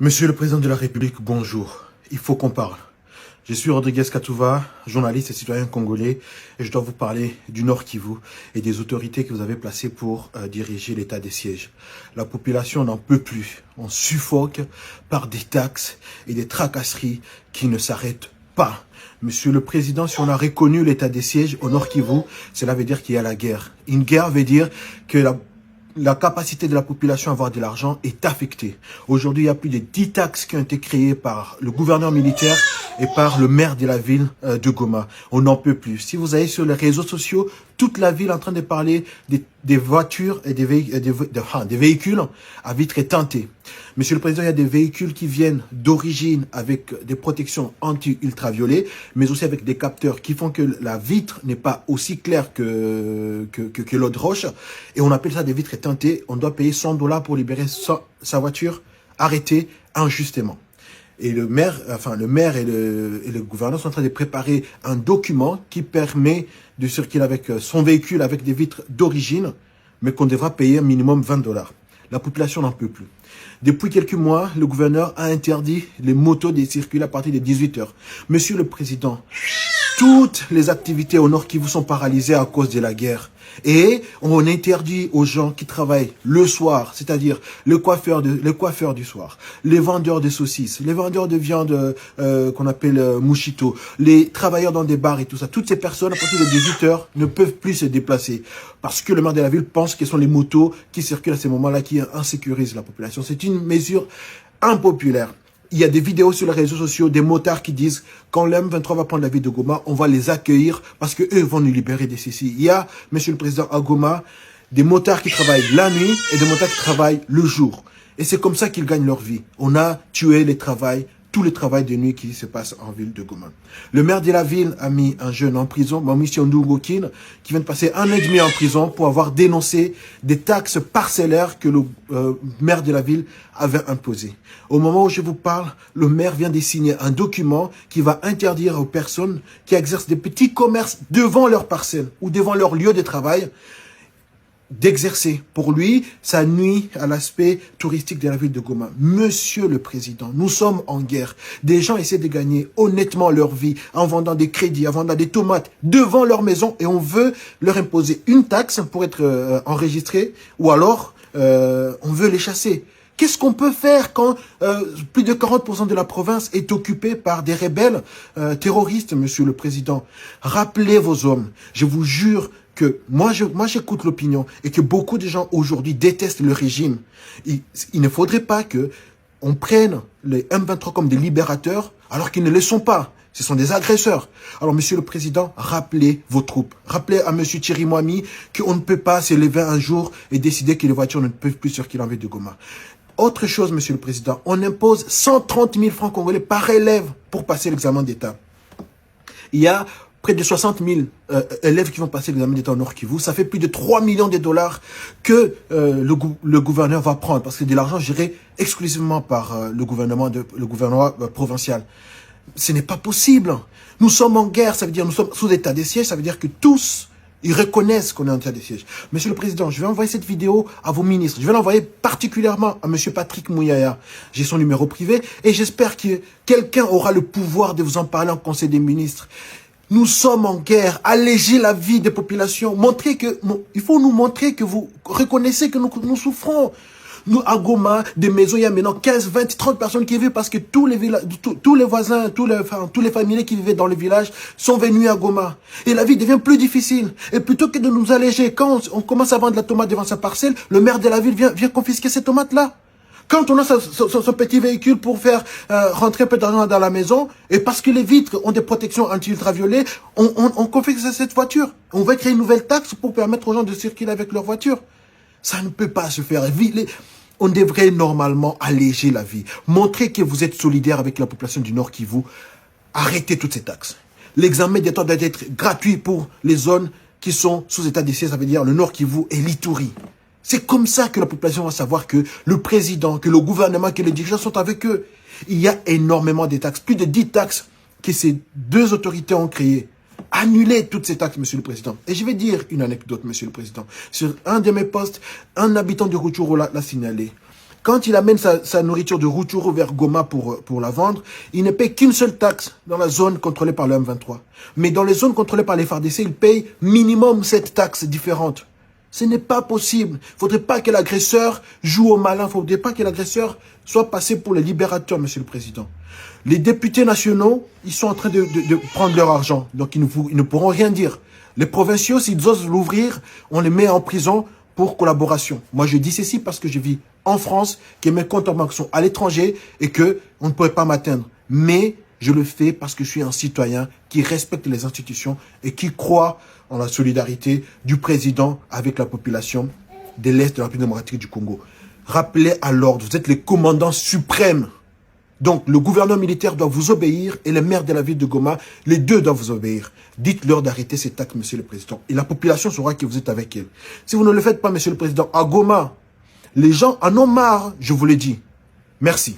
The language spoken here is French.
Monsieur le Président de la République, bonjour. Il faut qu'on parle. Je suis Rodriguez Katouva, journaliste et citoyen congolais, et je dois vous parler du Nord Kivu et des autorités que vous avez placées pour diriger l'état des sièges. La population n'en peut plus. On suffoque par des taxes et des tracasseries qui ne s'arrêtent pas. Monsieur le Président, si on a reconnu l'état des sièges au Nord Kivu, cela veut dire qu'il y a la guerre. Une guerre veut dire que la capacité de la population à avoir de l'argent est affectée. Aujourd'hui, il y a plus de 10 taxes qui ont été créées par le gouverneur militaire et par le maire de la ville de Goma. On n'en peut plus. Si vous allez sur les réseaux sociaux, toute la ville est en train de parler des voitures et des véhicules à vitres teintées. Monsieur le Président, il y a des véhicules qui viennent d'origine avec des protections anti-ultraviolets, mais aussi avec des capteurs qui font que la vitre n'est pas aussi claire que l'eau de roche. Et on appelle ça des vitres teintées. On doit payer 100 $ pour libérer sa voiture arrêtée injustement. Et le maire et le gouverneur sont en train de préparer un document qui permet de circuler avec son véhicule avec des vitres d'origine, mais qu'on devra payer un minimum 20 $. La population n'en peut plus. Depuis quelques mois, le gouverneur a interdit les motos de circuler à partir de 18 h. Monsieur le Président, toutes les activités au Nord Kivu sont paralysées à cause de la guerre. Et on interdit aux gens qui travaillent le soir, c'est-à-dire les coiffeurs du soir, les vendeurs de saucisses, les vendeurs de viande qu'on appelle mouchito, les travailleurs dans des bars et tout ça. Toutes ces personnes, à partir de 18 h, ne peuvent plus se déplacer parce que le maire de la ville pense que ce sont les motos qui circulent à ces moments-là qui insécurisent la population. C'est une mesure impopulaire. Il y a des vidéos sur les réseaux sociaux, des motards qui disent quand l'M23 va prendre la ville de Goma, on va les accueillir parce qu'eux vont nous libérer des ceci. Il y a, Monsieur le Président, à Goma, des motards qui travaillent la nuit et des motards qui travaillent le jour. Et c'est comme ça qu'ils gagnent leur vie. On a tué tout le travail de nuit qui se passe en ville de Goma. Le maire de la ville a mis un jeune en prison, Mamishi Ndungokin, qui vient de passer 1 an et demi en prison pour avoir dénoncé des taxes parcellaires que le maire de la ville avait imposées. Au moment où je vous parle, le maire vient de signer un document qui va interdire aux personnes qui exercent des petits commerces devant leur parcelle ou devant leur lieu de travail d'exercer. Pour lui, ça nuit à l'aspect touristique de la ville de Goma. Monsieur le Président, nous sommes en guerre. Des gens essaient de gagner honnêtement leur vie en vendant des crédits, en vendant des tomates devant leur maison et on veut leur imposer une taxe pour être enregistrés ou alors on veut les chasser. Qu'est-ce qu'on peut faire quand plus de 40% de la province est occupée par des rebelles terroristes, Monsieur le Président? Rappelez vos hommes. Je vous jure que moi j'écoute l'opinion et que beaucoup de gens aujourd'hui détestent le régime. Il ne faudrait pas que on prenne les M23 comme des libérateurs alors qu'ils ne le sont pas. Ce sont des agresseurs. Alors, Monsieur le Président, rappelez vos troupes. Rappelez à Monsieur Thierry Moami qu'on ne peut pas se lever un jour et décider que les voitures ne peuvent plus circuler en ville de Goma. Autre chose, Monsieur le Président, on impose 130 000 francs congolais par élève pour passer l'examen d'État. Il y a près de 60 000 élèves qui vont passer l'examen d'État au Nord Kivu. Ça fait plus de 3 millions de $ que le gouverneur va prendre parce que c'est de l'argent géré exclusivement par le gouvernement provincial. Ce n'est pas possible. Nous sommes en guerre, ça veut dire nous sommes sous état de siège, ça veut dire que tous ils reconnaissent qu'on est en état de siège. Monsieur le Président, je vais envoyer cette vidéo à vos ministres. Je vais l'envoyer particulièrement à Monsieur Patrick Mouyaya. J'ai son numéro privé et j'espère que quelqu'un aura le pouvoir de vous en parler en Conseil des ministres. Nous sommes en guerre. Allégez la vie des populations. Il faut nous montrer que vous reconnaissez que nous souffrons. Nous, à Goma, des maisons, il y a maintenant 15, 20, 30 personnes qui vivent parce que tous les voisins, tous les familiers qui vivaient dans le village sont venus à Goma. Et la vie devient plus difficile. Et plutôt que de nous alléger, quand on commence à vendre la tomate devant sa parcelle, le maire de la ville vient confisquer ces tomates-là. Quand on a son petit véhicule pour faire rentrer un peu d'argent dans la maison, et parce que les vitres ont des protections anti-ultraviolets, on confisque cette voiture. On va créer une nouvelle taxe pour permettre aux gens de circuler avec leur voiture. Ça ne peut pas se faire. On devrait normalement alléger la vie. Montrer que vous êtes solidaire avec la population du Nord Kivu. Arrêtez toutes ces taxes. L'examen d'État doit être gratuit pour les zones qui sont sous état de siège, ça veut dire le Nord Kivu et l'Ituri. C'est comme ça que la population va savoir que le président, que le gouvernement, que les dirigeants sont avec eux. Il y a énormément de taxes, plus de 10 taxes que ces deux autorités ont créées. Annulez toutes ces taxes, Monsieur le Président. Et je vais dire une anecdote, Monsieur le Président. Sur un de mes postes, un habitant de Rutshuru l'a signalé. Quand il amène sa nourriture de Rutshuru vers Goma pour la vendre, il ne paye qu'une seule taxe dans la zone contrôlée par le M23. Mais dans les zones contrôlées par les FARDC, il paye minimum 7 taxes différentes. Ce n'est pas possible. Il ne faudrait pas que l'agresseur joue au malin. Il ne faudrait pas que l'agresseur soit passé pour le libérateur, Monsieur le Président. Les députés nationaux, ils sont en train de prendre leur argent. Donc, ils ne pourront rien dire. Les provinciaux, s'ils osent l'ouvrir, on les met en prison pour collaboration. Moi, je dis ceci parce que je vis en France, que mes comptes en banque sont à l'étranger et que on ne pourrait pas m'atteindre. Mais je le fais parce que je suis un citoyen qui respecte les institutions et qui croit en la solidarité du président avec la population de l'Est de la République démocratique du Congo. Rappelez à l'ordre, vous êtes les commandants suprêmes. Donc, le gouvernement militaire doit vous obéir et le maire de la ville de Goma, les deux doivent vous obéir. Dites-leur d'arrêter ces actes, Monsieur le Président. Et la population saura que vous êtes avec elle. Si vous ne le faites pas, Monsieur le Président, à Goma, les gens en ont marre, je vous le dis. Merci.